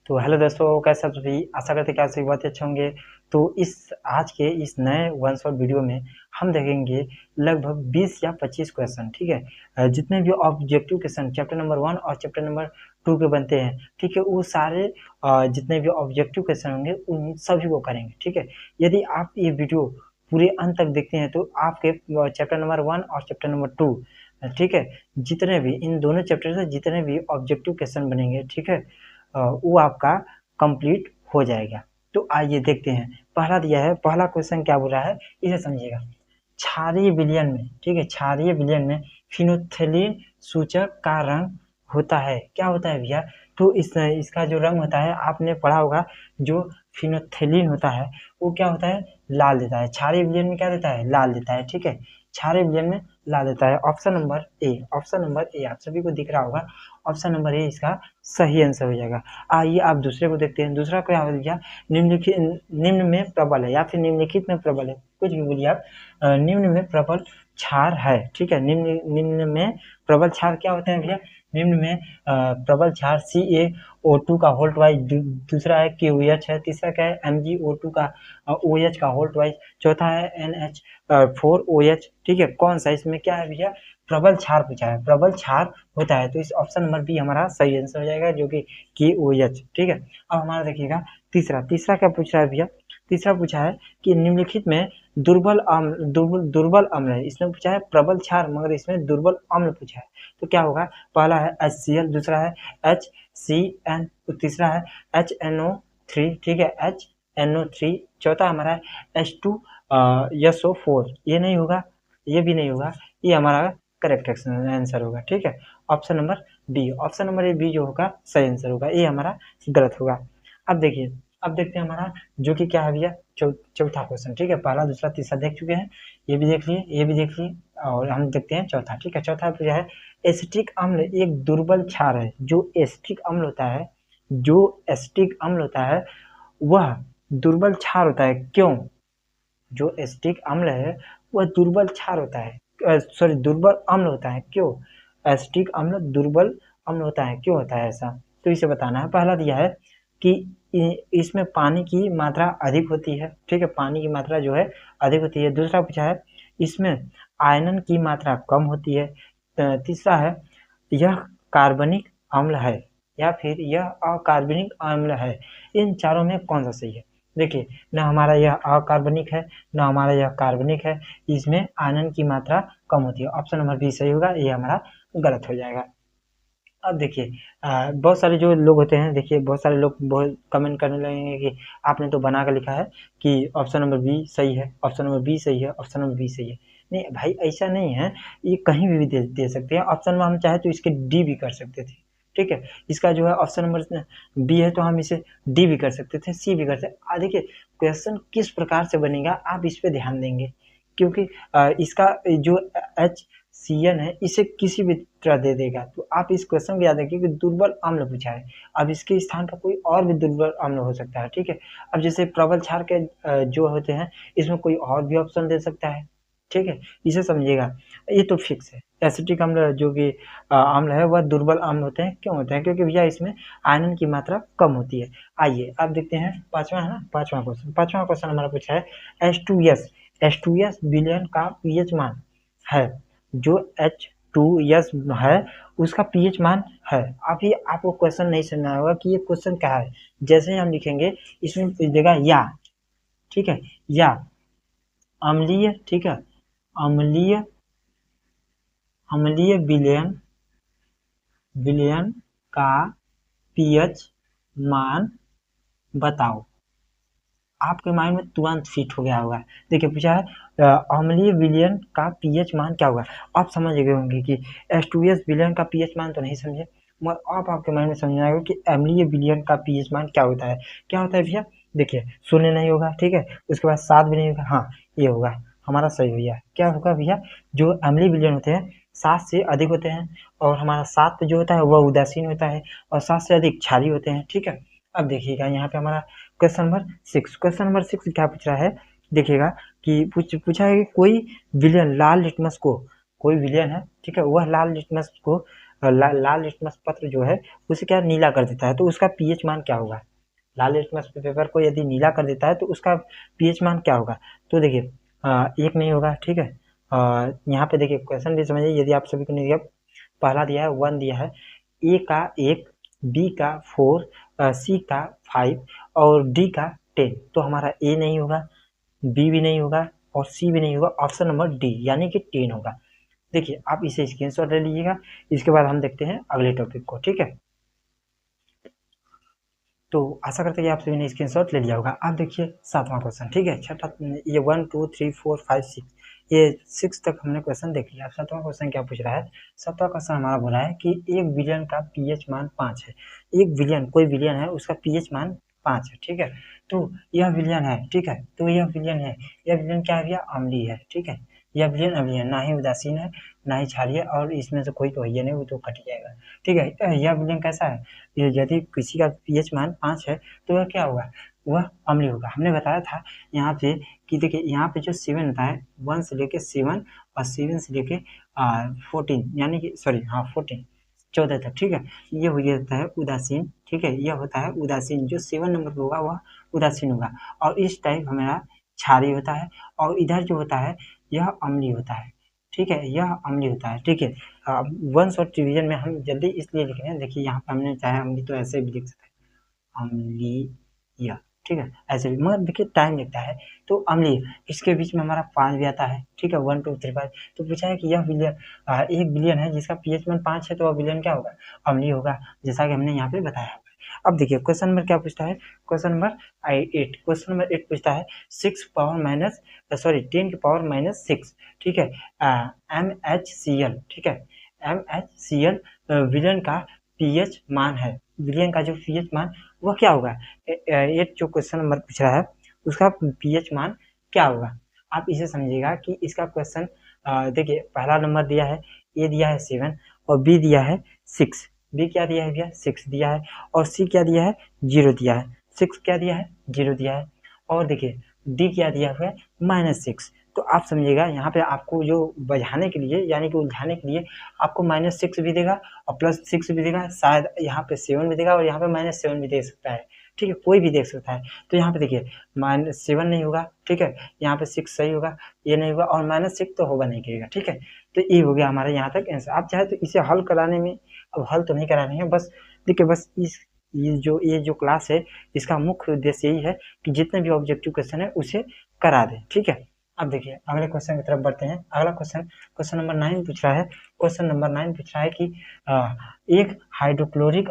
तो हेलो दोस्तों, कैसे आप सभी? आशा करते हैं कि आप सभी बहुत अच्छे होंगे। तो आज के इस नए वन शॉट वीडियो में हम देखेंगे लगभग 20 या 25 क्वेश्चन। ठीक है, जितने भी ऑब्जेक्टिव क्वेश्चन चैप्टर नंबर 1 और चैप्टर नंबर 2 के बनते हैं, ठीक है, वो सारे जितने भी ऑब्जेक्टिव क्वेश्चन होंगे उन सभी को करेंगे। ठीक है, यदि आप ये वीडियो पूरे अंत तक देखते हैं तो आपके चैप्टर नंबर 1 और चैप्टर नंबर 2, ठीक है, जितने भी इन दोनों चैप्टर से जितने भी ऑब्जेक्टिव क्वेश्चन बनेंगे, ठीक है, वो आपका कंप्लीट हो जाएगा। तो आइए देखते हैं। पहला दिया है, पहला क्वेश्चन क्या बोल रहा है इसे समझिएगा। क्षारीय विलयन में, ठीक है, क्षारीय विलयन में फिनोल्फ्थेलिन सूचक का रंग होता है। क्या होता है भैया? तो इसका जो रंग होता है आपने पढ़ा होगा, जो फिनोल्फ्थेलिन होता है वो क्या होता है? लाल देता है। क्षारीय विलयन में क्या देता है? लाल देता है। ठीक है, क्षारीय विलयन में लाल देता है। Option number A, option number A आप सभी को दिख रहा होगा। ऑप्शन नंबर ए इसका सही आंसर हो जाएगा। आइए आप दूसरे को देखते हैं। दूसरा क्या हो गया? निम्न में प्रबल है या फिर निम्नलिखित में प्रबल है, कुछ भी बोलिए आप। निम्न में प्रबल क्षार है। ठीक है, निम्न में प्रबल क्षार क्या होते हैं भैया? निम्न में प्रबल क्षार CaO2 का होल्ट वाइज, दूसरा है KOH है, तीसरा क्या है? MgO2 का OH का होल्ट वाइज, चौथा है NH4OH। ठीक है, कौन सा इसमें क्या है भैया? प्रबल क्षार पूछा है, प्रबल क्षार होता है। तो इस ऑप्शन नंबर बी हमारा सही आंसर हो जाएगा, जो कि KOH। ठीक है, अब हमारा देखिएगा तीसरा क्या पूछ रहा है भैया? तीसरा पूछा है कि निम्नलिखित में दुर्बल अम्ल है। इसमें पूछा है प्रबल क्षार, मगर इसमें दुर्बल अम्ल पूछा है। तो क्या होगा? पहला है HCl, दूसरा है HCN, तीसरा है HNO3, ठीक है, HNO3, चौथा हमारा है H2SO4। ये नहीं होगा, ये भी नहीं होगा, ये हमारा करेक्ट आंसर होगा। ठीक है, option number B, option number B जो होगा सही आंसर होगा, ये हमारा गलत होगा। अब देखिए, अब देखते हैं हमारा जो कि क्या है भैया, चौथा क्वेश्चन। ठीक है, पहला दूसरा तीसरा देख चुके हैं, ये भी देख लिए, ये भी देख लिए, और हम देखते हैं चौथा। ठीक है, चौथा जो है, एसिटिक अम्ल एक दुर्बल क्षार है। जो एसिटिक अम्ल होता है, जो एसिटिक अम्ल होता है वह दुर्बल क्षार होता है। क्यों? जो एसिटिक अम्ल है वह दुर्बल क्षार होता है, सॉरी दुर्बल अम्ल होता है। क्यों एसिटिक अम्ल दुर्बल अम्ल होता है? क्यों होता है ऐसा? तो इसे बताना है। पहला दिया है कि इसमें पानी की मात्रा अधिक होती है। ठीक है, पानी की मात्रा जो है अधिक होती है। दूसरा पूछा है इसमें आयरन की मात्रा कम होती है। तीसरा है यह कार्बनिक अम्ल है या फिर यह अकार्बनिक अम्ल है। इन चारों में कौन सा सही है? देखिए, न हमारा यह अकार्बनिक है, न हमारा यह कार्बनिक है, इसमें आयरन की मात्रा कम होती है। ऑप्शन नंबर बी सही होगा, ये हमारा गलत हो जाएगा। अब देखिए, बहुत सारे जो लोग होते हैं, देखिए बहुत सारे लोग बहुत कमेंट करने लगेंगे कि आपने तो बना कर लिखा है कि ऑप्शन नंबर बी सही है, ऑप्शन नंबर बी सही है, ऑप्शन नंबर बी सही है। नहीं भाई, ऐसा नहीं है, ये कहीं भी दे सकते हैं। ऑप्शन में हम चाहे तो इसके डी भी कर सकते थे। ठीक है, इसका जो है ऑप्शन नंबर बी है तो हम इसे डी भी कर सकते थे, सी भी कर सकते। देखिए, क्वेश्चन किस प्रकार से बनेगा आप इस पे ध्यान देंगे, क्योंकि इसका जो HCN है इसे किसी भी तरह दे देगा। तो आप इस क्वेश्चन को याद रखिए कि दुर्बल अम्ल पूछा है। अब इसके स्थान पर कोई और भी दुर्बल अम्ल हो सकता है। ठीक है, अब जैसे प्रबल क्षार के जो होते हैं, इसमें कोई और भी ऑप्शन दे सकता है। ठीक है, इसे समझिएगा, ये तो फिक्स है। एसिटिक अम्ल जो कि अम्ल है वह दुर्बल अम्ल होते हैं। क्यों होते हैं? क्योंकि भैया इसमें आयरन की मात्रा कम होती है। आइए अब देखते हैं पांचवा है ना, पांचवा क्वेश्चन हमारा पूछा है H2S विलयन का पीएच मान है। जो H2S है उसका पीएच मान है। अभी आपको क्वेश्चन नहीं समझना होगा कि ये क्वेश्चन क्या है। जैसे ही हम लिखेंगे इसमें देगा या, ठीक है, या अम्लीय, ठीक है, अम्लीय अम्लीय विलयन का पीएच मान बताओ। आपके माइंड में तुरंत फिट हो गया होगा। देखिए पूछा है अम्लीय विलयन का पीएच मान क्या होगा। आप समझ गए होंगे कि H2S विलयन का पीएच मान तो नहीं समझे, मगर आप आपके माइंड में समझ आएगा कि अम्लीय विलयन का पीएच मान क्या होता है। क्या होता है भैया? देखिए, 0 नहीं होगा, ठीक है, उसके बाद 7 भी नहीं होगा, हाँ ये होगा हमारा सही भैया। क्या होगा भैया? जो अम्लीय विलयन होते हैं 7 से अधिक होते हैं, और हमारा 7 जो होता है वह उदासीन होता है, और 7 से अधिक क्षारीय होते हैं। ठीक है, अब देखिएगा यहाँ पे हमारा क्वेश्चन नंबर 6 क्या पूछ रहा है? देखिएगा कि पूछा है कि कोई विलयन लाल लिटमस को, कोई विलयन है, ठीक है, वह लाल लिटमस को लाल लिटमस पत्र जो है उसे क्या नीला कर देता है, तो उसका पीएच मान क्या होगा। लाल लिटमस पेपर को यदि नीला कर देता है तो उसका पीएच मान क्या होगा। तो देखिए एक नहीं होगा, ठीक है। यहाँ पे देखिए क्वेश्चन भी समझिए, यदि आप सभी को नहीं दिया, पहला दिया है 1 दिया है, ए का 1, बी का 4, सी का 5 और डी का 10। तो हमारा ए नहीं होगा, बी भी नहीं होगा और सी भी नहीं होगा, ऑप्शन नंबर डी यानी कि 10 होगा। देखिए आप इसे स्क्रीनशॉट ले लीजिएगा। इसके बाद हम देखते हैं अगले टॉपिक को, ठीक है। तो आशा करते हैं कि आप सभी ने स्क्रीनशॉट ले लिया होगा। आप देखिए 7वां क्वेश्चन, ठीक है। छठा, ये 1 2 3 4 5 6, ये 6 तक हमने क्वेश्चन देख लिया। 7वां क्वेश्चन क्या पूछ रहा है। 7वां क्वेश्चन हमारा बोला है कि एक विलियन का पीएच मान 5 है। एक विलियन, कोई विलियन है, उसका पीएच मान 5 है, ठीक है। तो यह विलियन है, ठीक है। तो यह विलियन है, यह विलियन क्या है, अम्लीय है, ठीक है। यह विलियन अम्लीय, ना ही उदासीन है ना ही क्षारीय, और इसमें से कोई तो है नहीं, वो तो कट जाएगा, ठीक है। यह विलियन कैसा है, यदि किसी का पीएच मान 5 है तो वह क्या होगा, वह अम्लीय होगा। हमने बताया था यहाँ पे कि देखिए यहाँ पे जो 7 होता है, 1 से लेके 7 और 7 से लेके 14, यानी कि सॉरी हाँ 14, 14 तक, ठीक है। ये हो होता है उदासीन, ठीक है। यह होता है उदासीन, जो 7 नंबर पर होगा वह उदासीन होगा। और इस टाइप हमारा क्षारीय होता है, और इधर जो होता है यह अम्लीय होता है, ठीक है। यह अम्लीय होता है, ठीक है। वन शॉट रिवीजन में हम जल्दी इसलिए लिख रहे हैं, देखिए यहाँ पे हमने चाहे अम्लीय तो ऐसे भी लिख सकते हैं, अम्लीय, ठीक है, ऐसे भी, मगर देखिए टाइम लगता है। तो अम्लीय, इसके बीच में हमारा 5 भी आता है, ठीक है, 1 2 3 5। तो पूछा है कि यह विलियन, एक विलियन है जिसका पीएच मान 5 है, तो वह विलियन क्या होगा, अम्लीय होगा, जैसा कि हमने यहाँ पे बताया। अब देखिए क्वेश्चन नंबर क्या पूछता है, क्वेश्चन नंबर 8, क्वेश्चन नंबर 8 पूछता है 6 पावर माइनस, सॉरी 10 की पावर माइनस 6, ठीक है, MHCl, ठीक है। MHCl विलियन का पीएच मान है, विलियन का जो पीएच मान वह क्या होगा। ये जो क्वेश्चन नंबर पूछ रहा है उसका पीएच मान क्या होगा। आप इसे समझिएगा कि इसका क्वेश्चन, देखिए पहला नंबर दिया है, ए दिया है 7 और बी दिया है 6। बी क्या दिया है भैया, 6 दिया है, और सी क्या दिया है, 0 दिया है। 6 क्या दिया है, 0 दिया है, और देखिए डी क्या दिया हुआ है, -6। तो आप समझिएगा यहाँ पे आपको जो बझाने के लिए, यानी कि उलझाने के लिए, आपको -6 भी देगा और +6 भी देगा, शायद यहाँ पे 7 भी देगा और यहाँ पे -7 भी दे सकता है, ठीक है, कोई भी देख सकता है। तो यहाँ पे देखिए -7 नहीं होगा, ठीक है, यहाँ पे 6 सही होगा, ये नहीं होगा, और -6 तो होगा नहीं करेगा, ठीक है। तो ये हो गया हमारे यहाँ तक आंसर। आप चाहे तो इसे हल कराने में, अब हल तो नहीं करा रहे हैं, बस देखिए, बस इस ये जो क्लास है इसका मुख्य उद्देश्य यही है कि जितने भी ऑब्जेक्टिव क्वेश्चन है उसे करा दें, ठीक है। अब देखिए अगले क्वेश्चन की तरफ बढ़ते हैं। अगला क्वेश्चन, क्वेश्चन नंबर 9 पूछ रहा है। क्वेश्चन नंबर 9 पूछ रहा है कि एक हाइड्रोक्लोरिक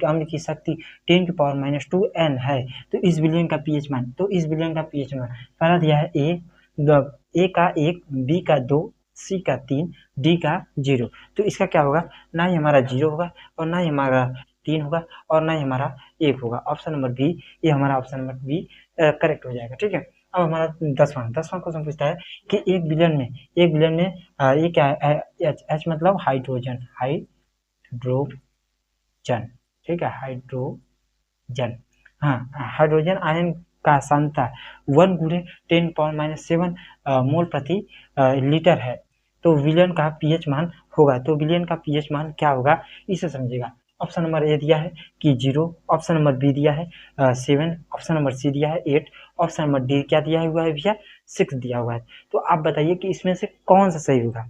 अम्ल की शक्ति 10 की पावर -2 N है, तो इस विलयन का पीएच मान, तो इस विलयन का पीएच मान पहला दिया है ए का 1, बी का 2, सी का 3, डी का 0। तो इसका क्या होगा, ना ही हमारा 0 होगा और ना ही हमारा 3 होगा और ना ही हमारा 1 होगा। ऑप्शन नंबर बी, ये हमारा ऑप्शन नंबर बी करेक्ट हो जाएगा, ठीक है। अब हमारा 10वां क्वेश्चन पूछता है कि एक विलयन में ये क्या है, एच मतलब हाइड्रोजन, ठीक है, हाइड्रोजन, हाँ, हाइड्रोजन आयन का सांद्रता 1 गुणे 10 पावर -7 मोल प्रति लीटर है, तो विलयन का पीएच मान होगा। तो विलयन का पीएच मान क्या होगा, इसे समझिएगा। ऑप्शन नंबर ए दिया है कि 0, ऑप्शन नंबर बी दिया है 7, ऑप्शन नंबर सी दिया है 8, ऑप्शन नंबर डी क्या दिया हुआ है भैया, 6 दिया हुआ है। तो आप बताइए कि इसमें से कौन सा सही होगा।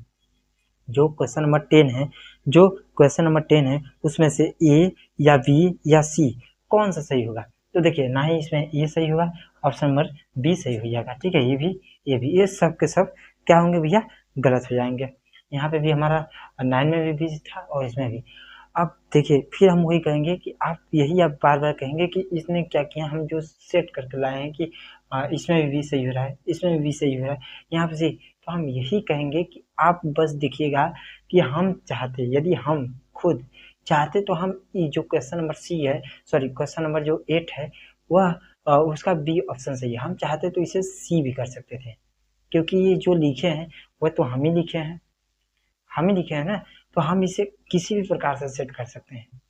जो क्वेश्चन नंबर 10 है उसमें से ए या बी या सी कौन सा सही होगा। तो देखिए ना ही इसमें ए सही होगा, ऑप्शन नंबर बी सही हो जाएगा, ठीक है। ये सब के सब क्या होंगे भैया, गलत हो जाएंगे। यहाँ पे भी हमारा 9 में भी था और इसमें भी। अब देखिए फिर हम वही कहेंगे कि आप बार बार कहेंगे कि इसने क्या किया, हम जो सेट करके लाए हैं कि इसमें भी सही हो रहा है, इसमें भी सही हो रहा है, यहाँ पे सही। तो हम यही कहेंगे कि आप बस देखिएगा कि हम चाहते, यदि हम खुद चाहते तो हम ये जो क्वेश्चन नंबर सी है, सॉरी क्वेश्चन नंबर जो 8 है वह उसका बी ऑप्शन सही है। हम चाहते तो इसे सी भी कर सकते थे, क्योंकि ये जो लिखे हैं वह तो हम ही लिखे हैं ना, तो हम इसे किसी भी प्रकार से सेट कर सकते हैं।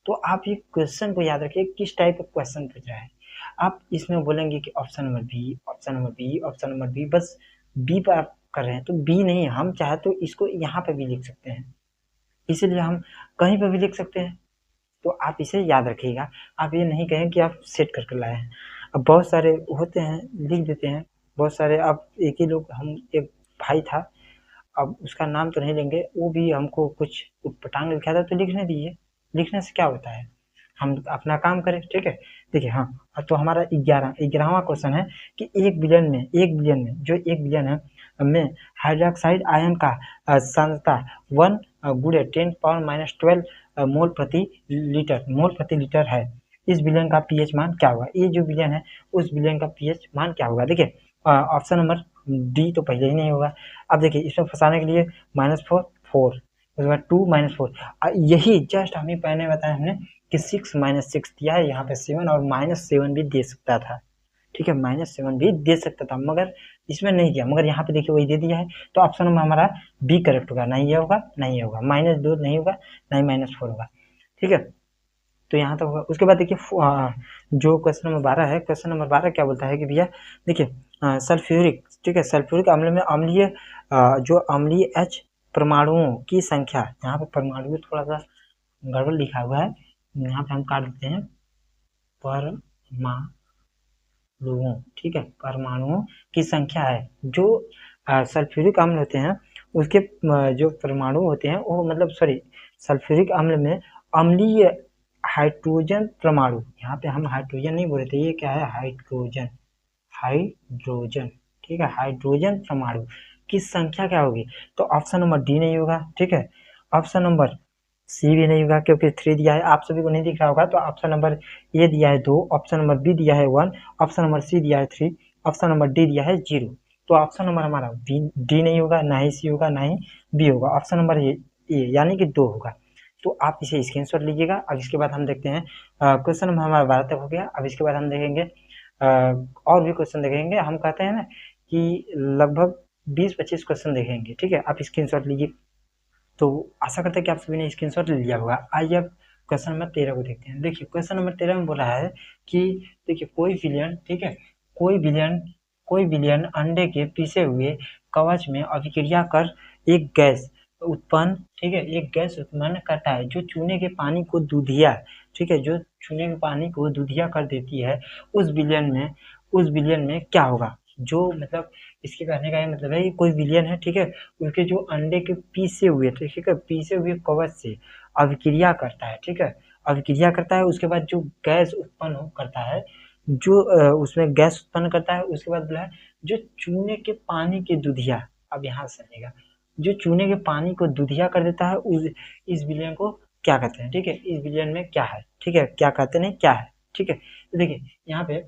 तो आप ये क्वेश्चन को याद रखिए, किस टाइप का क्वेश्चन पूछ रहा है। आप इसमें बोलेंगे कि option number B, option number B, option number B, बस बी पर आप कर रहे हैं, तो बी नहीं, हम चाहे तो इसको यहाँ पे भी लिख सकते हैं, इसीलिए हम कहीं पर भी लिख सकते हैं। तो आप इसे याद रखिएगा, आप ये नहीं कहें कि आप सेट करके लाए हैं। अब बहुत सारे होते हैं लिख देते हैं, बहुत सारे। अब एक ही लोग, हम एक भाई था, अब उसका नाम तो नहीं लेंगे, वो भी हमको कुछ उटपटांग लिखा था, तो लिखने दीजिए, लिखने से क्या होता है, हम अपना काम करें, ठीक है। देखिए हाँ, तो हमारा 11वां क्वेश्चन है कि 1 बिलियन में जो 1 बिलियन है में हाइड्रोक्साइड आयन का सांद्रता 1 गुणे 10⁻12 मोल प्रति लीटर है। इस बिलियन का पीएच मान क्या होगा? ये जो बिलियन है उस बिलियन का पीएच मान क्या होगा? देखिए ऑप्शन नंबर डी तो पहले ही नहीं होगा। अब देखिए इसमें फंसाने के लिए -4 4, उसके बाद 2 -4, यही जस्ट हमें पहले बताया हमने कि 6 -6 दिया है, यहाँ पे 7 और -7 भी दे सकता था, ठीक है, -7 भी दे सकता था, मगर इसमें नहीं दिया, मगर यहाँ पे देखिए वही दे दिया है। तो ऑप्शन नंबर हमारा बी करेक्ट होगा, नहीं ये होगा, नहीं ये होगा, -2 नहीं होगा, नहीं -4 होगा, ठीक है। तो यहाँ तक होगा। उसके बाद देखिए जो क्वेश्चन नंबर 12 है, क्वेश्चन नंबर 12 क्या बोलता है कि भैया देखिए सल्फ्यूरिक, ठीक है, सल्फ्यूरिक अम्ल में अम्लीय जो अम्लीय H परमाणुओं की संख्या, यहाँ पे परमाणु थोड़ा सा गड़बड़ लिखा हुआ है, यहाँ पे हम काट देते हैं परमाणुओं, ठीक है, परमाणुओं की संख्या है। जो सल्फ्यूरिक अम्ल होते हैं उसके जो परमाणु होते हैं वो, मतलब सॉरी, सल्फ्यूरिक अम्ल में अम्लीय हाइड्रोजन परमाणु, यहाँ पे हम हाइड्रोजन नहीं बोल रहे थे, ये क्या है, हाइड्रोजन, हाइड्रोजन, ठीक है, हाइड्रोजन परमाणु की संख्या क्या होगी? तो ऑप्शन नंबर डी नहीं होगा, ठीक है, ऑप्शन नंबर सी भी नहीं होगा क्योंकि 3 दिया है, आप सभी को नहीं दिख रहा होगा, तो ऑप्शन नंबर ए दिया है 2, ऑप्शन नंबर बी दिया है 1, ऑप्शन नंबर सी दिया है 3, ऑप्शन नंबर डी दिया है 0। तो ऑप्शन नंबर हमारा बी डी नहीं होगा, ना ही सी होगा, ना ही बी होगा, ऑप्शन नंबर ए यानी कि 2 होगा। तो आप इसे स्क्रीनशॉट लीजिएगा। अब इसके बाद हम देखते हैं क्वेश्चन नंबर हमारा 12 तक हो गया। अब इसके बाद हम देखेंगे और भी क्वेश्चन देखेंगे। हम कहते हैं ना कि लगभग 20-25 क्वेश्चन देखेंगे, ठीक है, आप स्क्रीनशॉट लीजिए। तो आशा करते हैं कि आप सभी ने स्क्रीनशॉट ले लिया होगा। आइए अब क्वेश्चन नंबर 13 को देखते हैं। देखिए क्वेश्चन नंबर 13 में बोला है कि देखिए कोई विलियन, ठीक है, कोई विलियन अंडे के पीसे हुए कवच में अभिक्रिया कर एक गैस उत्पन्न, ठीक है, एक गैस उत्पन्न करता है जो चूने के पानी को दूधिया, ठीक है, जो चूने के पानी को दूधिया कर देती है। उस विलियन में क्या होगा? जो मतलब इसके कहने का ये मतलब है कि कोई विलियन है, ठीक है, उसके जो अंडे के पीसे हुए, ठीक है, पीसे हुए कवच से अभिक्रिया करता है, ठीक है, अभिक्रिया करता है, उसके बाद जो गैस उत्पन्न करता है, जो उसमें गैस उत्पन्न करता है, उसके बाद बोला है जो चूने के पानी के दूधिया, अब यहाँ से समझिएगा, जो चूने के पानी को दूधिया कर देता है, उस इस विलियन को क्या कहते हैं, ठीक है, इस विलियन में क्या है, ठीक है, क्या कहते नहीं क्या है, ठीक है। तो देखिए यहाँ पे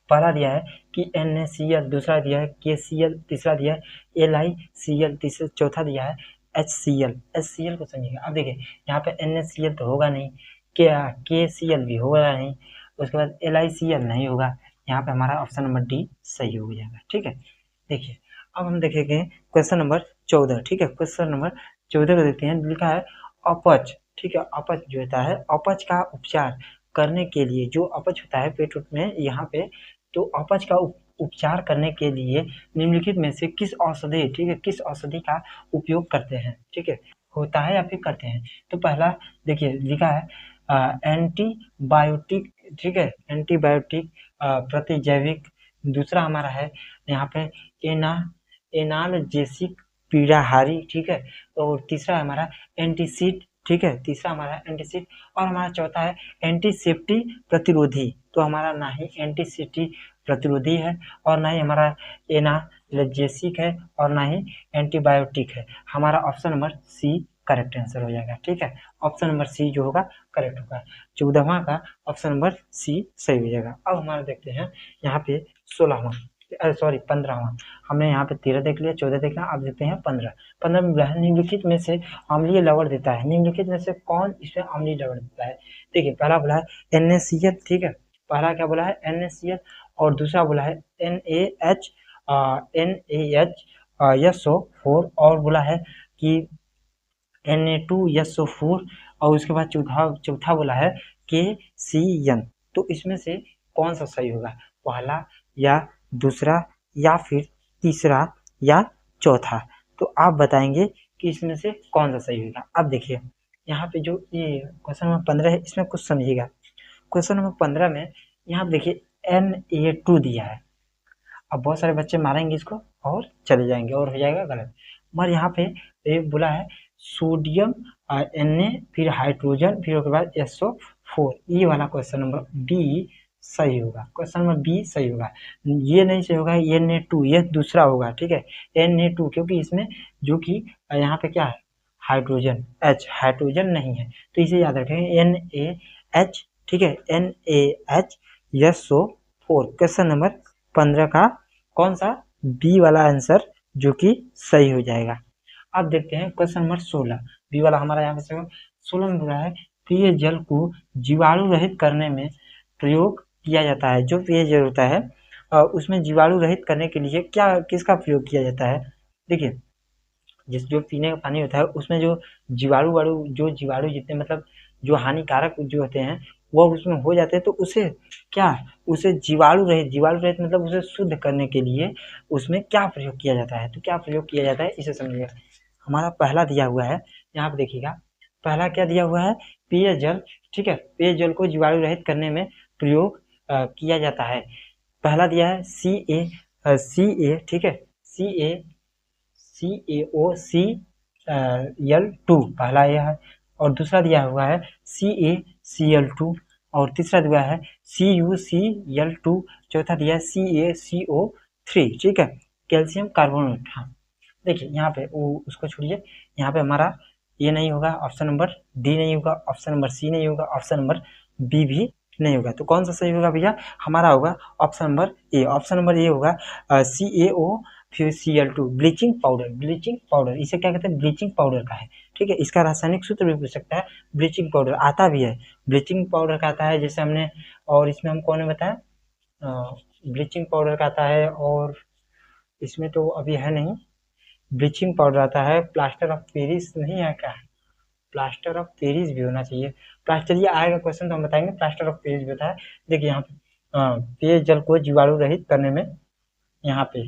पहला दिया है कि NaCl, दूसरा दिया है KCl, तीसरा दिया है LiCl, तीसरा चौथा दिया है HCl को समझिएगा। अब देखिए यहाँ पे NaCl तो होगा नहीं, KCl भी होगा नहीं, उसके बाद LiCl नहीं होगा, यहाँ पे हमारा ऑप्शन नंबर डी सही हो जाएगा, ठीक है। देखिए अब हम देखेंगे क्वेश्चन नंबर 14, ठीक है, क्वेश्चन नंबर 14 को देखते हैं। लिखा है अपच, ठीक है, अपच जो होता है, अपच का उपचार करने के लिए, जो अपच होता है पेट में यहाँ पे, तो अपच का उपचार करने के लिए निम्नलिखित में से किस औषधि, ठीक है, किस औषधि का उपयोग करते हैं, ठीक है, होता है या फिर करते हैं। तो पहला देखिए लिखा है एंटीबायोटिक, ठीक है, एंटीबायोटिक प्रतिजैविक, दूसरा हमारा है यहाँ पे एनाल्जेसिक पीड़ाहारी, ठीक है, और तीसरा हमारा एंटीसीड, ठीक है, तीसरा हमारा एंटीसीड, और हमारा चौथा है एंटीसेप्टी प्रतिरोधी। तो हमारा ना ही एंटीसेप्टी प्रतिरोधी है और ना ही हमारा एनाल्जेसिक है और ना ही एंटीबायोटिक है। हमारा option number C correct answer हो जाएगा, ठीक है, ऑप्शन नंबर सी जो होगा करेक्ट होगा। 14वां का ऑप्शन नंबर सी सही हो जाएगा। अब हमारा देखते हैं यहाँ पे 16वां, सॉरी 15वां, हमने यहाँ पे 13 देख लिया, 14 देखना, अब देखते हैं 15 में निम्नलिखित में से अम्लीय लवण देता है, निम्नलिखित में से कौन इसमें अम्लीय लवण देता है? देखिए पहला बोला है NaCl, ठीक है, पहला क्या बोला है NaCl, और दूसरा बोला है NaHSO4, और बोला है कि Na2SO4, और उसके बाद चौथा बोला है KCN। तो इसमें से कौन सा सही होगा? पहला या दूसरा या फिर तीसरा या चौथा? तो आप बताएंगे कि इसमें से कौन सा सही होगा। अब देखिए यहाँ पे जो ये क्वेश्चन नंबर 15 है, इसमें कुछ समझिएगा। क्वेश्चन नंबर 15 में यहाँ पे देखिए Na2 दिया है। अब बहुत सारे बच्चे मारेंगे इसको और चले जाएंगे और हो जाएगा गलत। मगर यहाँ पे ये बोला है सोडियम Na फिर हाइड्रोजन फिर उसके बाद SO4, ये वाला क्वेश्चन नंबर बी सही होगा। क्वेश्चन नंबर बी सही होगा, ये नहीं सही होगा Na2, ये दूसरा होगा, ठीक है Na2, क्योंकि इसमें जो कि यहाँ पे क्या है हाइड्रोजन H, हाइड्रोजन नहीं है, तो इसे याद रखेंगे NaH, ठीक है NaHSO4। क्वेश्चन नंबर 15 का कौन सा बी वाला आंसर जो कि सही हो जाएगा। अब देखते हैं क्वेश्चन नंबर 16, बी वाला हमारा यहाँ पे 16 में बोला है पेय जल को जीवाणु रहित करने में प्रयोग किया जाता है। जो पेय जल होता है उसमें जीवाणु रहित करने के लिए क्या किसका प्रयोग किया जाता है। देखिए जो पीने का पानी होता है उसमें जो जीवाणु जितने मतलब जो हानिकारक जो होते हैं वो उसमें हो जाते हैं, तो उसे जीवाणु रहित मतलब उसे शुद्ध करने के लिए उसमें क्या प्रयोग किया जाता है। तो क्या प्रयोग किया जाता है इसे समझिएगा। हमारा पहला दिया हुआ है, यहाँ पे देखिएगा पहला क्या दिया हुआ है पेय जल, ठीक है पेयजल को जीवाणु रहित करने में प्रयोग किया जाता है। पहला दिया है CA, ठीक है CaOCl2 पहला यह है, और दूसरा दिया हुआ है CaCl2, और तीसरा दिया है CuCl2, चौथा दिया है CaCO3, ठीक है कैल्शियम कार्बोनेट। हाँ देखिए यहाँ पे उसको छोड़िए, यहाँ पे हमारा ये नहीं होगा, ऑप्शन नंबर डी नहीं होगा, ऑप्शन नंबर सी नहीं होगा, ऑप्शन नंबर बी भी नहीं होगा। तो कौन सा सही होगा भैया, हमारा होगा option number A. Option number A होगा CaO फिर Cl2, ब्लीचिंग पाउडर इसे क्या कहते हैं ब्लीचिंग पाउडर का है, ठीक है इसका रासायनिक सूत्र भी पूछ सकता है। ब्लीचिंग पाउडर आता भी है, ब्लीचिंग पाउडर का आता है जैसे हमने, और इसमें हम कौन ने बताया ब्लीचिंग पाउडर का आता है, और इसमें तो अभी है नहीं। ब्लीचिंग पाउडर आता है, प्लास्टर ऑफ पेरिस नहीं है क्या, प्लास्टर ऑफ पेरिस भी होना चाहिए। प्लास्टर ये आएगा क्वेश्चन तो हम बताएंगे, प्लास्टर ऑफ पेरिस भी होता है। देखिए यहाँ पे पेयजल को जीवाणु रहित करने में यहाँ पे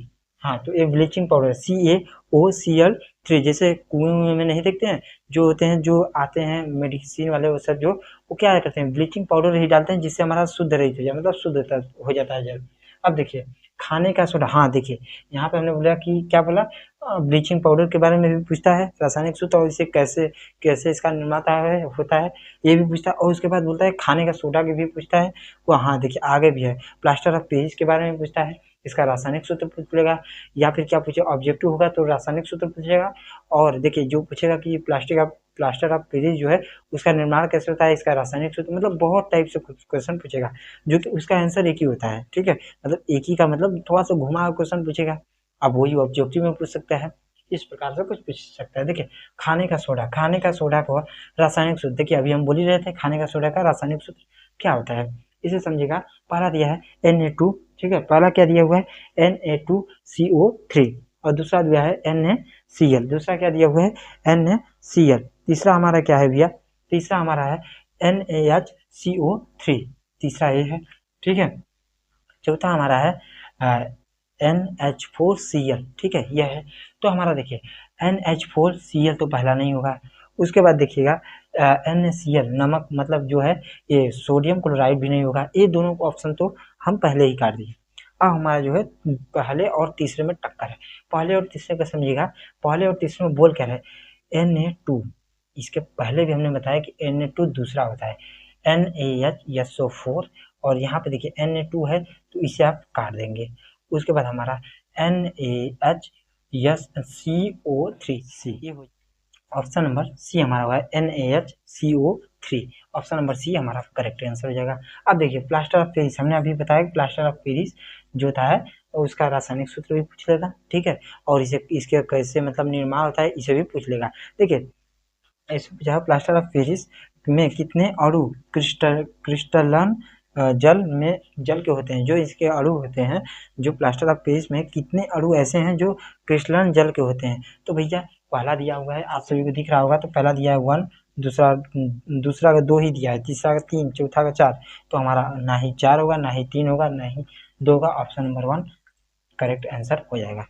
हाँ तो एक ब्लीचिंग पाउडर CaOCl3, जैसे कुएं में नहीं देखते हैं जो होते हैं जो आते हैं मेडिसिन वाले वो सब, जो वो क्या करते हैं ब्लीचिंग पाउडर ही डालते हैं जिससे हमारा शुद्ध रहित हो जाए, मतलब शुद्ध हो जाता है जल। अब देखिए खाने का सोडा, हाँ देखिए यहाँ पे हमने बोला कि क्या बोला ब्लीचिंग पाउडर के बारे में भी पूछता है रासायनिक सूत्र, और इसे कैसे कैसे इसका निर्माता है होता है ये भी पूछता है, और उसके बाद बोलता है खाने का सोडा के भी पूछता है वो। हाँ देखिए आगे भी है प्लास्टर ऑफ पेरिस के बारे में पूछता है, इसका रासायनिक सूत्र पूछ लेगा, या फिर क्या पूछे ऑब्जेक्टिव होगा तो रासायनिक सूत्र पूछेगा। और देखिए जो पूछेगा कि प्लास्टर ऑफ पेरिस जो है उसका निर्माण कैसे होता है, इसका रासायनिक सूत्र, मतलब बहुत टाइप से क्वेश्चन पूछेगा जो कि उसका आंसर एक ही होता है, ठीक है मतलब एक ही का मतलब थोड़ा सा घुमा क्वेश्चन पूछेगा। अब वही ऑब्जेक्टिव में पूछ सकता है, इस प्रकार से कुछ पूछ सकता है। देखिए खाने का सोडा को रासायनिक सूत्र, देखिए अभी हम बोल ही रहे थे खाने का सोडा का रासायनिक सूत्र क्या होता है, इसे समझिएगा। पहला दिया है Na2, ठीक है पहला क्या दिया हुआ है Na2CO3, और दूसरा दिया है NaCl, दूसरा क्या दिया हुआ है NaCl, तीसरा हमारा क्या है भैया, तीसरा हमारा है NaHCO3, तीसरा ये है, ठीक है चौथा हमारा है NH4Cl, ठीक है यह है। तो हमारा देखिए NH4Cl तो पहला नहीं होगा, उसके बाद देखिएगा NaCl नमक मतलब जो है ये सोडियम क्लोराइड भी नहीं होगा, ये दोनों ऑप्शन तो हम पहले ही काट दिए। अब हमारा जो है पहले और तीसरे में टक्कर है, पहले और तीसरे का समझिएगा, पहले और तीसरे में बोल क्या रहे Na2, इसके पहले भी हमने बताया कि Na2 दूसरा होता है NaHSO4, और यहाँ पे देखिए Na2 है तो इसे आप काट देंगे। उसके बाद हमारा NaHCO3, ये हो ऑप्शन नंबर सी हमारा हुआ है NaHCO3, ऑप्शन नंबर सी हमारा करेक्ट आंसर हो जाएगा। अब देखिए प्लास्टर ऑफ पेरिस, हमने अभी बताया कि प्लास्टर ऑफ पेरिस जो होता है उसका रासायनिक सूत्र भी पूछ लेगा, ठीक है और इसके कैसे मतलब निर्माण होता है इसे भी पूछ लेगा। देखिए ऐसे पूछा प्लास्टर ऑफ पेरिस में कितने अणु क्रिस्टलन जल के होते हैं, जो इसके अणु होते हैं जो प्लास्टर ऑफ पेरिस में कितने अणु ऐसे हैं जो क्रिस्टलन जल के होते हैं। तो भैया पहला दिया हुआ है आप सभी को दिख रहा होगा, तो पहला दिया है 1, दूसरा का 2 ही दिया है, तीसरा का 3, चौथा का 4, तो हमारा ना ही 4 होगा ना ही 3 होगा ना ही 2 होगा, ऑप्शन नंबर 1 करेक्ट आंसर हो जाएगा।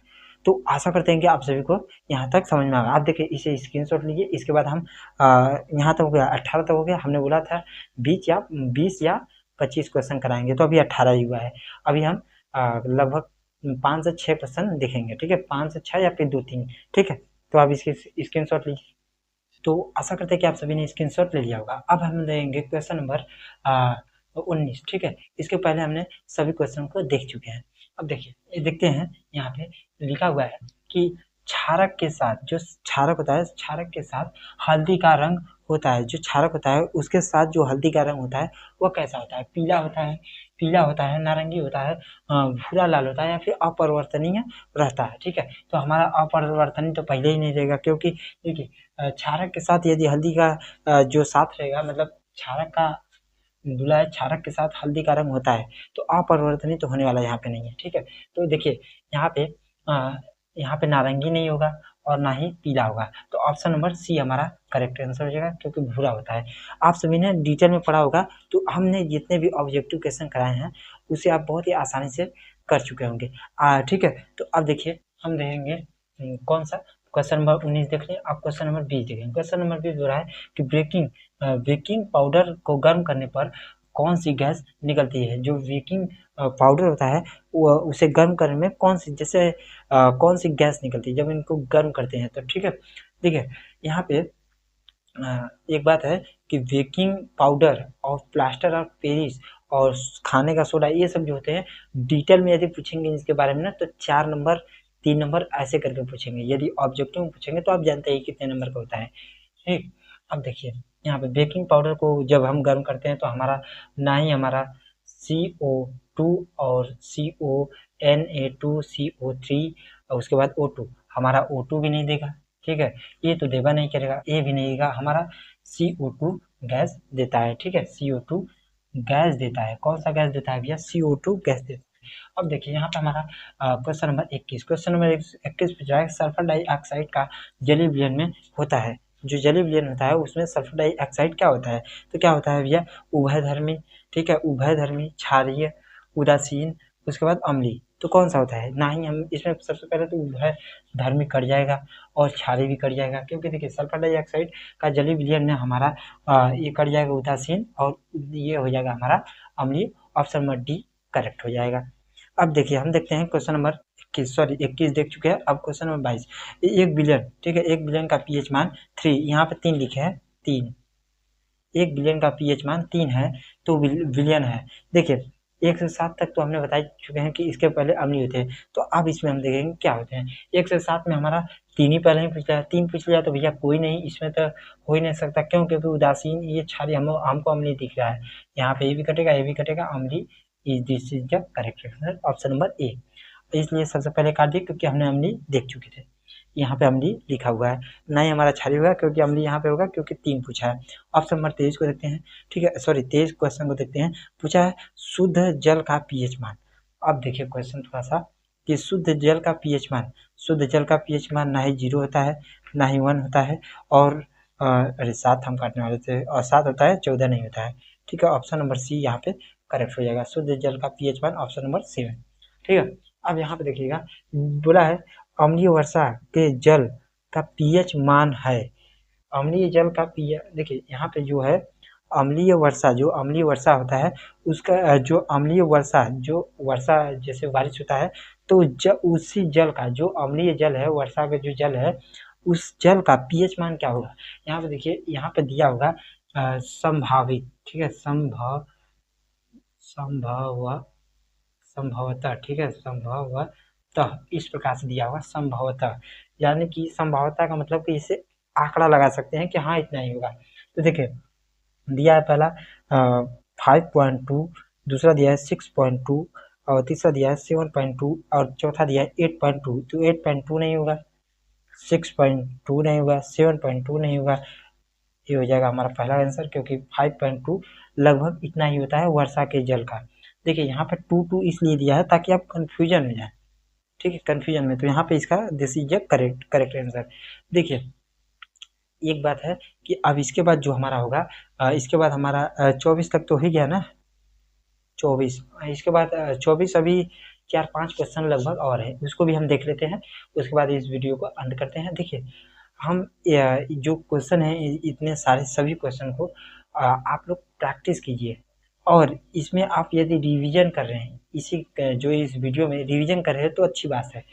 तो आशा करते हैं कि आप सभी को यहाँ तक समझ में आ गया। आप देखिए इसे स्क्रीनशॉट लीजिए। इसके बाद हम यहाँ तक हो गया, 18 तक हो गया। हमने बोला था 20 या 25 क्वेश्चन कराएंगे, तो अभी 18 ही हुआ है। अभी हम लगभग 5 से 6 क्वेश्चन देखेंगे, ठीक है, 5 से 6 या फिर 2-3, ठीक है। तो आप इसकी स्क्रीनशॉट लीजिए। तो आशा करते हैं कि आप सभी ने स्क्रीनशॉट ले लिया होगा। अब हम देंगे क्वेश्चन नंबर 19, ठीक है। इसके पहले हमने सभी क्वेश्चन को देख चुके हैं। अब देखिए, ये देखते हैं, यहाँ पे लिखा हुआ है कि क्षारक के साथ, जो क्षारक होता है, क्षारक के साथ हल्दी का रंग होता है। जो क्षारक होता है उसके साथ जो हल्दी का रंग होता है वो कैसा होता है? पीला होता है, नारंगी होता है, भूरा लाल होता है, या फिर अपरिवर्तनीय रहता है, ठीक है। तो हमारा अपरिवर्तनीय तो पहले ही नहीं रहेगा, क्योंकि देखिए क्षारक के साथ यदि हल्दी का जो साथ रहेगा, मतलब क्षारक का धुलाए क्षारक के साथ हल्दी का रंग होता है, तो अपरिवर्तनीय तो होने वाला यहाँ पे नहीं है, ठीक है। तो देखिए यहाँ पे नारंगी नहीं होगा और ना ही पीला होगा, तो ऑप्शन नंबर सी हमारा करेक्ट आंसर हो जाएगा, क्योंकि भूरा होता है। आप सभी ने डिटेल में पढ़ा होगा, तो हमने जितने भी ऑब्जेक्टिव क्वेश्चन कराए हैं उसे आप बहुत ही आसानी से कर चुके होंगे, ठीक है। तो अब देखिए हम देखेंगे कौन सा क्वेश्चन नंबर 19 देख लें। आप क्वेश्चन नंबर 20 देखेंगे। क्वेश्चन नंबर 20 हो रहा है कि बेकिंग पाउडर को गर्म करने पर कौन सी गैस निकलती है? जो बेकिंग पाउडर होता है वो उसे गर्म करने में कौन सी गैस निकलती है जब इनको गर्म करते हैं, तो ठीक है। देखिए यहाँ पे एक बात है कि बेकिंग पाउडर और प्लास्टर ऑफ पेरिस और खाने का सोडा, ये सब जो होते हैं, डिटेल में यदि पूछेंगे इसके बारे में ना, तो 4 नंबर 3 नंबर ऐसे करके पूछेंगे। यदि ऑब्जेक्टिव में पूछेंगे तो आप जानते हैं कितने नंबर का होता है, ठीक। अब देखिए यहाँ पे बेकिंग पाउडर को जब हम गर्म करते हैं तो हमारा ना ही हमारा CO2 और CONA2CO3 और उसके बाद O2, हमारा O2 भी नहीं देगा, ठीक है। ये तो देगा नहीं करेगा, ये भी नहीं देगा, हमारा CO2 गैस देता है, ठीक है। CO2 गैस देता है। कौन सा गैस देता है भैया? CO2 गैस देता है। अब देखिए यहाँ पे हमारा क्वेश्चन नंबर 21, क्वेश्चन नंबर 21 पूछ रहा है सल्फर डाइऑक्साइड का जलीय विलयन में होता है। जो जलीय विलयन होता है उसमें सल्फर डाइऑक्साइड क्या होता है? तो क्या होता है भैया? उभयधर्मी, ठीक है, उभयधर्मी, क्षारीय, उदासीन, उसके बाद अम्लीय। तो कौन सा होता है? ना ही हम इसमें सबसे पहले तो उभयधर्मी कट जाएगा और क्षारीय भी कट जाएगा, क्योंकि देखिए सल्फर डाइऑक्साइड का जलीय विलयन में हमारा ये कट जाएगा उदासीन, और ये हो जाएगा हमारा अम्लीय। ऑप्शन नंबर डी करेक्ट हो जाएगा। अब देखिए हम देखते हैं क्वेश्चन नंबर 21 देख चुके हैं। अब क्वेश्चन नंबर 22, 1 बिलियन, ठीक है, 1 बिलियन का पीएच मान 3, यहाँ पे 3 लिखे हैं, 3, 1 बिलियन का पीएच मान 3 है, तो बिलियन है। देखिए 1 से 7 तक तो हमने बता चुके हैं कि इसके पहले अम्लीय होते हैं, तो अब इसमें हम देखेंगे क्या होते हैं। 1 से 7 में हमारा 3 ही पहले ही पूछ लिया, 3 पूछ लिया तो भैया कोई नहीं, इसमें तो हो ही नहीं सकता, क्यों? क्योंकि उदासीन, ये क्षारीय हमको अम्लीय दिख रहा है, यहाँ पे ये भी कटेगा, ये भी कटेगा, अम्लीय is this is the correct answer, option number A. इसलिए सबसे पहले काट दिए क्योंकि हमने अम्लीय देख चुके थे। यहाँ पे अम्लीय लिखा हुआ है, ना ही हमारा क्षारीय होगा, क्योंकि अम्लीय यहाँ पे होगा क्योंकि 3 पूछा है। ऑप्शन नंबर 23 को देखते हैं, ठीक है, सॉरी 23 क्वेश्चन को देखते हैं। पूछा है शुद्ध जल का पीएच मान। अब देखिए क्वेश्चन थोड़ा सा कि शुद्ध जल का पीएच मान, शुद्ध जल का पीएच मान ना ही 0 होता है, ना ही 1 होता है, और अरे 7 हम काटने वाले थे, और 7 होता है, 14 नहीं होता है, ठीक है। ऑप्शन नंबर सी यहाँ पे करेक्ट हो जाएगा, शुद्ध जल का पीएच मान ऑप्शन नंबर 7, ठीक है। अब यहाँ पे देखिएगा, बोला है अम्लीय वर्षा के जल का पीएच मान है। अम्लीय जल का पीएच, देखिए यहाँ पे जो है अम्लीय वर्षा, जो अम्लीय वर्षा होता है उसका जो अम्लीय वर्षा, जो वर्षा जैसे बारिश होता है, तो उसी जल का, जो अम्लीय जल है, वर्षा का जो जल है, उस जल का पीएच मान क्या होगा? यहाँ पे देखिए, यहाँ पे दिया होगा संभावित, ठीक है, संभवतः, ठीक है, संभवतः, इस प्रकार से दिया होगा संभवतः, यानी कि संभवतः का मतलब कि इसे आंकड़ा लगा सकते हैं कि हाँ इतना ही होगा। तो देखिए दिया है पहला 5.2, दूसरा दिया है 6.2, और तीसरा दिया है 7.2, और चौथा दिया है 8.2। तो 8.2 नहीं होगा, 6.2 नहीं होगा, 7.2 नहीं होगा, ये हो जाएगा हमारा पहला आंसर, क्योंकि 5.2 लगभग इतना ही होता है वर्षा के जल का। देखिए यहाँ पे 2 इसलिए दिया है ताकि आप कंफ्यूजन में जाए, ठीक है, कंफ्यूजन में, तो यहाँ पे इसका दिस इज करेक्ट आंसर। देखिए एक बात है कि अब इसके बाद जो हमारा होगा, इसके बाद हमारा 24 तक तो हो गया ना, 24, इसके बाद 24 अभी 4-5 क्वेश्चन लगभग और है, उसको भी हम देख लेते हैं, उसके बाद इस वीडियो को अंत करते हैं। देखिए हम जो क्वेश्चन है इतने सारे सभी क्वेश्चन को आप लोग प्रैक्टिस कीजिए, और इसमें आप यदि रिवीजन कर रहे हैं जो इस वीडियो में रिवीजन कर रहे हैं तो अच्छी बात है।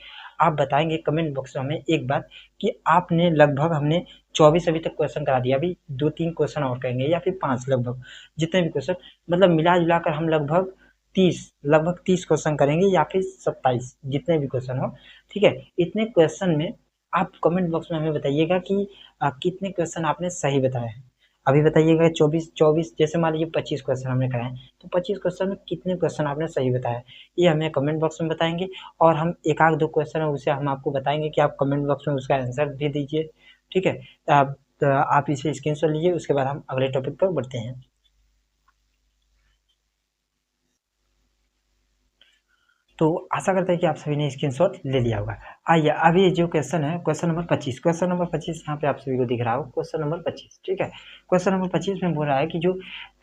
आप बताएंगे कमेंट बॉक्स में हमें एक बात कि आपने लगभग हमने 24 अभी तक क्वेश्चन करा दिया, अभी 2-3 क्वेश्चन और करेंगे या फिर 5, लगभग जितने भी क्वेश्चन, मतलब मिला जुला कर हम लगभग 30 क्वेश्चन करेंगे या फिर 27, जितने भी क्वेश्चन हो, ठीक है। इतने क्वेश्चन में आप कमेंट बॉक्स में हमें बताइएगा कि कितने क्वेश्चन आपने सही बताए हैं। अभी बताइएगा 24 जैसे मान लीजिए 25 क्वेश्चन हमने कराए, तो 25 क्वेश्चन में कितने क्वेश्चन आपने सही बताया, ये हमें कमेंट बॉक्स में बताएंगे। और हम एक आध 2 क्वेश्चन है उसे हम आपको बताएंगे कि आप कमेंट बॉक्स में उसका आंसर दे दीजिए, ठीक है। आप इसे स्क्रीनशॉट लीजिए, उसके बाद हम अगले टॉपिक पर बढ़ते हैं। तो आशा करते हैं कि आप सभी ने स्क्रीनशॉट ले लिया होगा। आइए अब ये जो क्वेश्चन है, क्वेश्चन नंबर 25 यहाँ पे आप सभी को दिख रहा हो, क्वेश्चन नंबर 25, ठीक है। क्वेश्चन नंबर 25 में बोल रहा है कि जो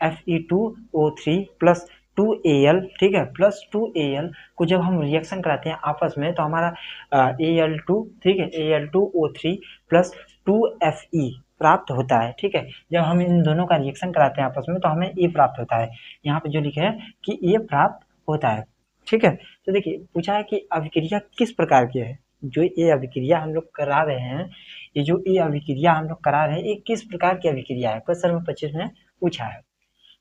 Fe2O3 प्लस 2Al, ठीक है, प्लस 2Al को जब हम रिएक्शन कराते हैं आपस में तो हमारा Al2, ठीक है, Al2O3 प्लस 2Fe प्राप्त होता है, ठीक है। जब हम इन दोनों का रिएक्शन कराते हैं आपस में तो हमें ये प्राप्त होता है, यहाँ पे जो लिखे है कि ये प्राप्त होता है, ठीक है। तो देखिए पूछा है कि अभिक्रिया किस प्रकार की है, जो ये अभिक्रिया हम लोग करा रहे हैं, ये जो ये अभिक्रिया हम लोग करा रहे हैं, ये किस प्रकार की अभिक्रिया है, क्वेश्चन नंबर 25 में पूछा है।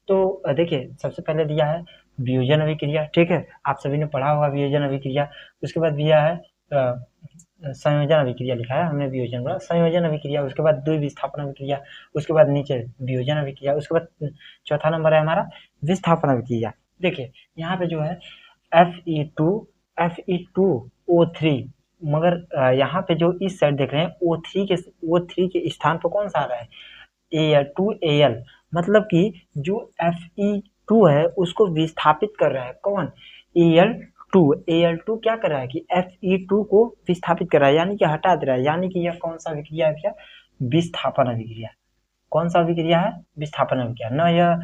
तो देखिए सबसे पहले दिया है वियोजन अभिक्रिया, ठीक है, आप सभी ने पढ़ा होगा वियोजन अभिक्रिया। उसके बाद दिया है संयोजन अभिक्रिया, लिखा है हमने वियोजन का, संयोजन अभिक्रिया, उसके बाद द्विविस्थापन अभिक्रिया, उसके बाद नीचे वियोजन अभिक्रिया, उसके बाद चौथा नंबर है हमारा विस्थापन अभिक्रिया। देखिए यहाँ पे जो है Fe2O3, मगर यहाँ पे जो इस साइड देख रहे हैं O3 के स्थान पर कौन सा आ रहा है, Al, मतलब कि जो Fe2 है उसको विस्थापित कर रहा है कौन, Al2 क्या कर रहा है कि Fe2 को विस्थापित कर रहा है, यानी कि हटा दे रहा है, यानी कि यह कौन सा अभिक्रिया है भैया, विस्थापन अभिक्रिया। कौन सा अभिक्रिया है, विस्थापन अभिक्रिया, न यह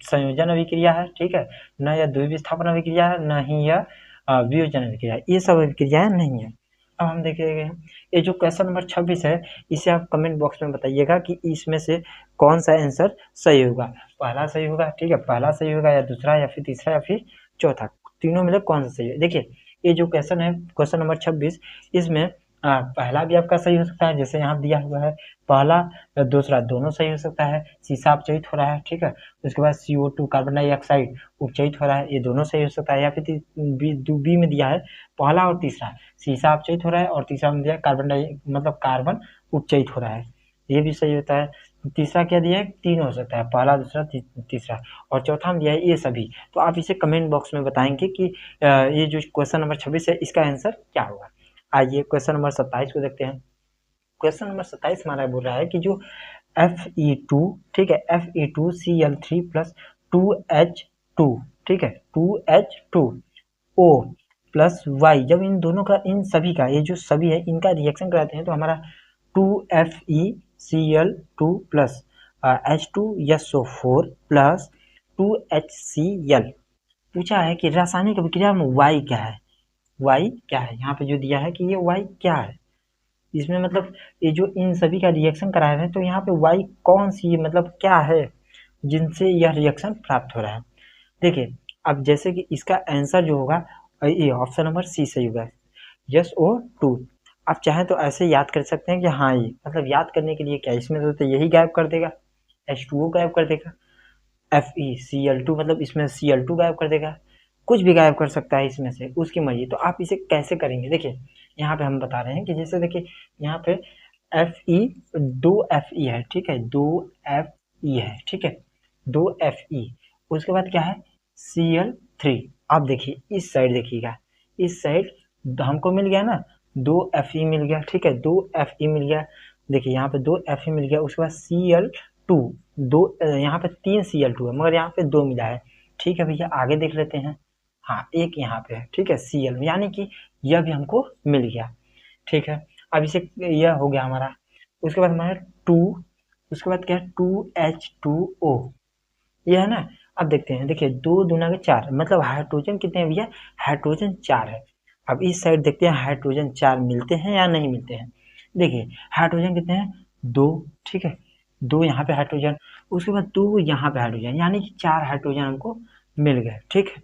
संयोजन अभिक्रिया है, ठीक है, न यह द्विविस्थापन अभिक्रिया है, न ही यह वियोजन अभिक्रिया, ये सब अभिक्रियाएं नहीं है। अब हम देखेंगे ये जो क्वेश्चन नंबर 26 है, इसे आप कमेंट बॉक्स में बताइएगा कि इसमें से कौन सा आंसर सही होगा, पहला सही होगा, ठीक है, पहला सही होगा या दूसरा या फिर तीसरा या फिर चौथा, तीनों में से कौन सा सही है। देखिए ये जो क्वेश्चन है, क्वेश्चन नंबर 26, इसमें पहला भी आपका सही हो सकता है, जैसे यहाँ दिया हुआ है पहला या दूसरा दोनों सही हो सकता है, शीशा अपचयित हो रहा है, ठीक है, उसके बाद CO2 कार्बन डाइऑक्साइड उपचयित हो रहा है, ये दोनों सही हो सकता है, या फिर बी में दिया है पहला और तीसरा शीशा अपचयित हो रहा है और तीसरा में दिया है कार्बन उपचयित हो रहा है, ये भी सही होता है। तीसरा क्या दिया है, 3 हो सकता है, पहला दूसरा तीसरा, और चौथा में दिया है ये सभी। तो आप इसे कमेंट बॉक्स में बताएंगे कि ये जो क्वेश्चन नंबर 26 है इसका आंसर क्या होगा। आइए क्वेश्चन नंबर 27 को देखते हैं। क्वेश्चन नंबर 27 हमारा बोल रहा है कि जो Fe2, ठीक है, Fe2Cl3 प्लस 2H2, ठीक है, 2H2O प्लस Y, जब इन दोनों का, इन सभी का, ये जो सभी है इनका रिएक्शन कराते हैं तो हमारा 2FeCl2 plus H2SO4 plus 2HCl। पूछा है कि रासायनिक अभिक्रिया में Y क्या है, Y क्या है, यहाँ पे जो दिया है कि ये Y क्या है, इसमें मतलब ये जो इन सभी का रिएक्शन करा रहे हैं तो यहाँ पे Y कौन सी, मतलब क्या है जिनसे यह रिएक्शन प्राप्त हो रहा है। देखिए अब जैसे कि इसका आंसर जो होगा ये ऑप्शन नंबर सी सही होगा, SO2। आप चाहें तो ऐसे याद कर सकते हैं कि हाँ ये, मतलब याद करने के लिए क्या, इसमें तो यही गायब कर देगा, H2O गायब कर देगा, FeCl2 मतलब इसमें Cl2 गायब कर देगा, कुछ भी गायब कर सकता है इसमें से, उसकी मर्जी। तो आप इसे कैसे करेंगे, देखिए यहाँ पे हम बता रहे हैं कि जैसे देखिए यहाँ पे दो Fe है, ठीक है, 2Fe है, ठीक है, 2Fe, उसके बाद क्या है Cl3। आप देखिए इस साइड देखिएगा, इस साइड हमको मिल गया ना 2Fe मिल गया, ठीक है, 2Fe मिल गया, देखिए यहाँ पे 2Fe मिल गया, उसके बाद Cl2, यहाँ पे 3 Cl2 है मगर यहाँ पे 2 मिला है, ठीक है भैया, आगे देख लेते हैं, हाँ एक यहाँ पे है, ठीक है, Cl, यानी कि यह भी हमको मिल गया, ठीक है। अब इसे यह हो गया हमारा, उसके बाद हमारा 2, उसके बाद क्या है 2H2O, यह है ना। अब देखते हैं, देखिए 2 दूना के 4 मतलब हाइड्रोजन कितने हैं भैया, हाइड्रोजन 4 है। अब इस साइड देखते हैं हाइड्रोजन 4 मिलते हैं या नहीं मिलते हैं। देखिए हाइड्रोजन कितने हैं, 2, ठीक है, 2 यहाँ पे हाइड्रोजन, उसके बाद 2 यहाँ पे हाइड्रोजन, यानी कि 4 हाइड्रोजन हमको मिल गए, ठीक है।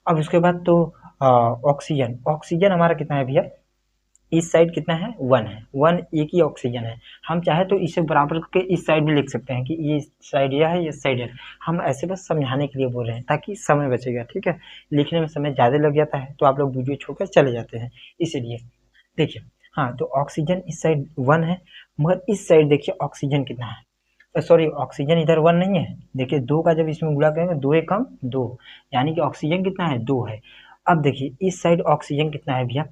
अब उसके बाद तो ऑक्सीजन, ऑक्सीजन हमारा कितना है भैया, इस साइड कितना है, 1 है, 1 एक ही ऑक्सीजन है। हम चाहे तो इसे बराबर करके इस साइड भी लिख सकते हैं कि ये साइड यह है, ये साइड है। हम ऐसे बस समझाने के लिए बोल रहे हैं ताकि समय बचेगा, ठीक है। लिखने में समय ज़्यादा लग जाता है तो आप लोग वीडियो छोड़कर चले जाते हैं, इसीलिए। देखिए हाँ, तो ऑक्सीजन इस साइड 1 है, मगर इस साइड देखिए ऑक्सीजन कितना है, सॉरी ऑक्सीजन इधर 1 नहीं है। देखिए 2 का जब इसमें गुणा करेंगे 2 एक कम 2, यानी कि ऑक्सीजन कितना है, 2 है। अब देखिए इस साइड ऑक्सीजन कितना है भैया,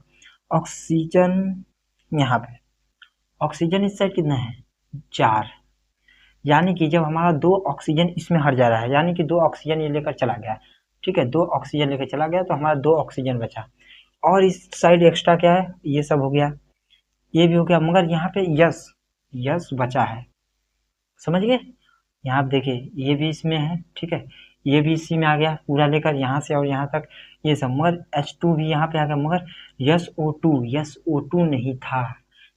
ऑक्सीजन यहाँ पे, ऑक्सीजन इस साइड कितना है, 4, यानी कि जब हमारा 2 ऑक्सीजन इसमें हट जा रहा है, यानी कि 2 ऑक्सीजन ये लेकर चला गया, ठीक है, 2 ऑक्सीजन लेकर चला गया तो हमारा 2 ऑक्सीजन बचा। और इस साइड एक्स्ट्रा क्या है, ये सब हो गया, ये भी हो गया, मगर यहाँ पे यस, यस बचा है, समझ गए। यहाँ आप देखिए ये भी इसमें है, ठीक है, ये भी इसी में आ गया पूरा लेकर यहाँ से और यहाँ तक ये सब, मगर H2 भी यहाँ पे आ गया, मगर SO2 नहीं था,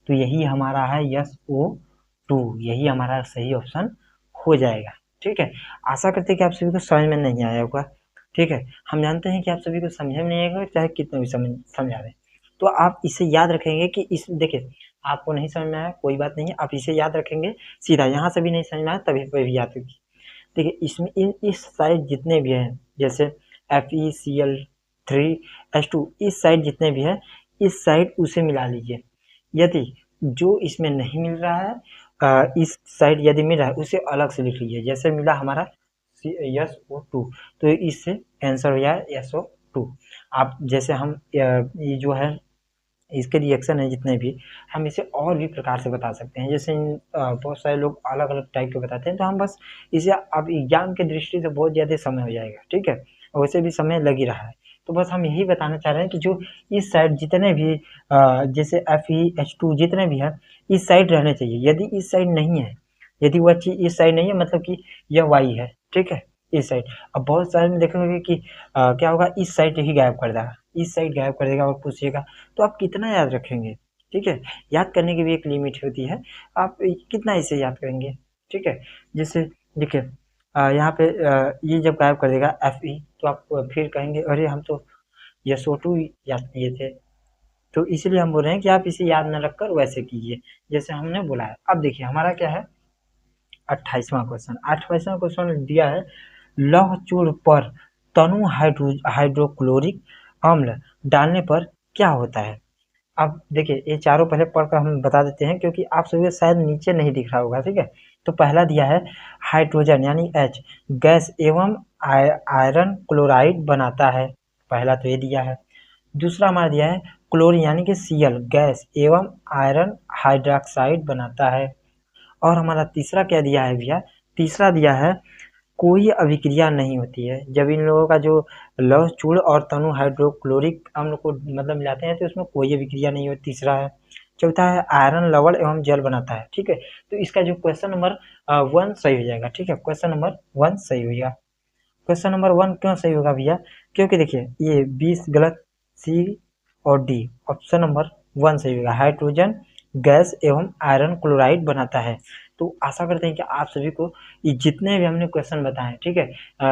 तो यही हमारा है SO2, यही हमारा सही ऑप्शन हो जाएगा, ठीक है। आशा करते हैं कि आप सभी को समझ में नहीं आया होगा, ठीक है। हम जानते हैं कि आप सभी को समझ में नहीं आएगा चाहे कितने भी समझा दें, तो आप इसे याद रखेंगे कि इस, देखिए आपको नहीं समझ में आया कोई बात नहीं है, आप इसे याद रखेंगे सीधा, यहाँ से भी नहीं समझ में आया तभी पे भी याद रखिए। देखिए इसमें इस साइड जितने भी हैं, जैसे FeCl3H2, इस साइड जितने भी हैं, इस साइड उसे मिला लीजिए। यदि जो इसमें नहीं मिल रहा है, इस साइड यदि मिल रहा है उसे अलग से लिख लीजिए, जैसे मिला हमारा SO2, तो इससे आंसर हो जाए SO2। आप जैसे हम ये जो है इसके रिएक्शन है जितने भी, हम इसे और भी प्रकार से बता सकते हैं, जैसे बहुत सारे लोग अलग अलग टाइप के बताते हैं, तो हम बस इसे अब एग्जाम की दृष्टि से बहुत ज़्यादा समय हो जाएगा, ठीक है, और वैसे भी समय लग ही रहा है, तो बस हम यही बताना चाह रहे हैं कि जो इस साइड जितने भी जैसे FeH2 जितने भी हैं, इस साइड रहने चाहिए। यदि इस साइड नहीं है, यदि वह चीज़ इस साइड नहीं है, मतलब कि यह वाई है, ठीक है, इस साइड। अब बहुत सारे में देखेंगे कि क्या होगा, इस साइड ही गायब कर देगा, इस साइड गायब कर देगा और पूछिएगा, तो आप कितना याद रखेंगे, ठीक है। याद करने की भी एक लिमिट होती है, आप कितना इसे याद करेंगे, ठीक है। जैसे देखिए यहाँ पे ये जब गायब कर देगा Fe, तो आप फिर कहेंगे अरे हम तो SO2 याद किए थे, तो इसीलिए हम बोल रहे हैं कि आप इसे याद न रखकर वैसे कीजिए जैसे हमने बोला है। अब देखिए हमारा क्या है 28वां क्वेश्चन, 28वां क्वेश्चन दिया है, लौह चूर्ण पर तनु हाइड्रोक्लोरिक अम्ल डालने पर क्या होता है। अब देखिए ये चारों पहले पढ़कर हम बता देते हैं, क्योंकि आप सभी को शायद नीचे नहीं दिख रहा होगा, ठीक है। तो पहला दिया है हाइड्रोजन यानी H गैस एवं आयरन क्लोराइड बनाता है, पहला तो ये दिया है। दूसरा हमारा दिया है क्लोरीन यानी कि Cl गैस एवं आयरन हाइड्रोक्साइड बनाता है। और हमारा तीसरा क्या दिया है भैया, तीसरा दिया है कोई अभिक्रिया नहीं होती है, जब इन लोगों का जो लौह चूर्ण और तनु हाइड्रोक्लोरिक अम्ल को मतलब मिलाते हैं तो उसमें कोई अभिक्रिया नहीं होती, तीसरा है। चौथा है आयरन लवण एवं जल बनाता है, ठीक है। तो इसका जो क्वेश्चन नंबर 1 सही हो जाएगा, ठीक है, क्वेश्चन नंबर 1 सही हो जाएगा। क्वेश्चन नंबर 1 क्यों सही होगा भैया, क्योंकि देखिए ये 20 गलत, सी और डी, ऑप्शन नंबर 1 सही होगा, हाइड्रोजन गैस एवं आयरन क्लोराइड बनाता है। तो आशा करते हैं कि आप सभी को ये जितने भी हमने क्वेश्चन बताए, ठीक है,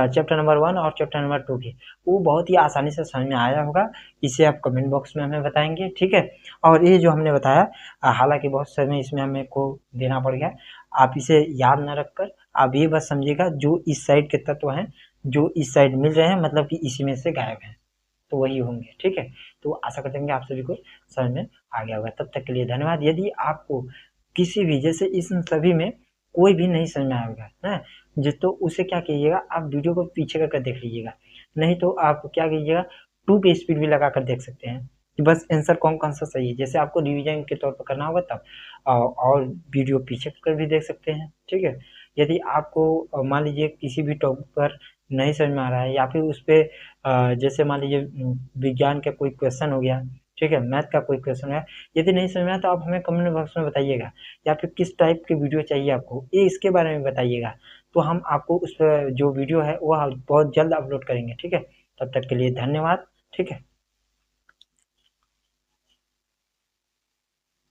चैप्टर नंबर 1 और चैप्टर नंबर 2 के, वो बहुत ही आसानी से समझ में आया होगा। इसे आप कमेंट बॉक्स में हमें बताएंगे, ठीक है। और ये जो हमने बताया, हालांकि बहुत समय इसमें हमें को देना पड़ गया, आप इसे याद न रखकर आप ये बस समझिएगा जो इस साइड के तत्व हैं जो इस साइड मिल रहे हैं, मतलब कि इसी में से गायब हैं, तो वही होंगे, ठीक है। तो आशा करते हैं कि आप सभी को समझ में आ गया होगा। तब तक के लिए धन्यवाद। यदि आपको किसी भी, जैसे इस सभी में कोई भी नहीं समझ में आया होगा ना, जिस तो उसे क्या कीजिएगा, आप वीडियो को पीछे करके देख लीजिएगा, नहीं तो आप क्या कीजिएगा 2 की स्पीड भी लगा कर देख सकते हैं कि बस आंसर कौन कौन सा सही है, जैसे आपको रिवीजन के तौर पर करना होगा तब, और वीडियो पीछे कर भी देख सकते हैं, ठीक है। यदि आपको मान लीजिए किसी भी टॉपिक पर नहीं समझ में आ रहा है, या फिर उस पर जैसे मान लीजिए विज्ञान का कोई क्वेश्चन हो गया, ठीक है, मैथ का कोई क्वेश्चन है, यदि नहीं समझ में आया तो आप हमें कमेंट बॉक्स में बताइएगा, या फिर किस टाइप की वीडियो चाहिए आपको, ये इसके बारे में बताइएगा, तो हम आपको उस जो वीडियो है वह बहुत जल्द अपलोड करेंगे, ठीक है। तब तक के लिए धन्यवाद, ठीक है।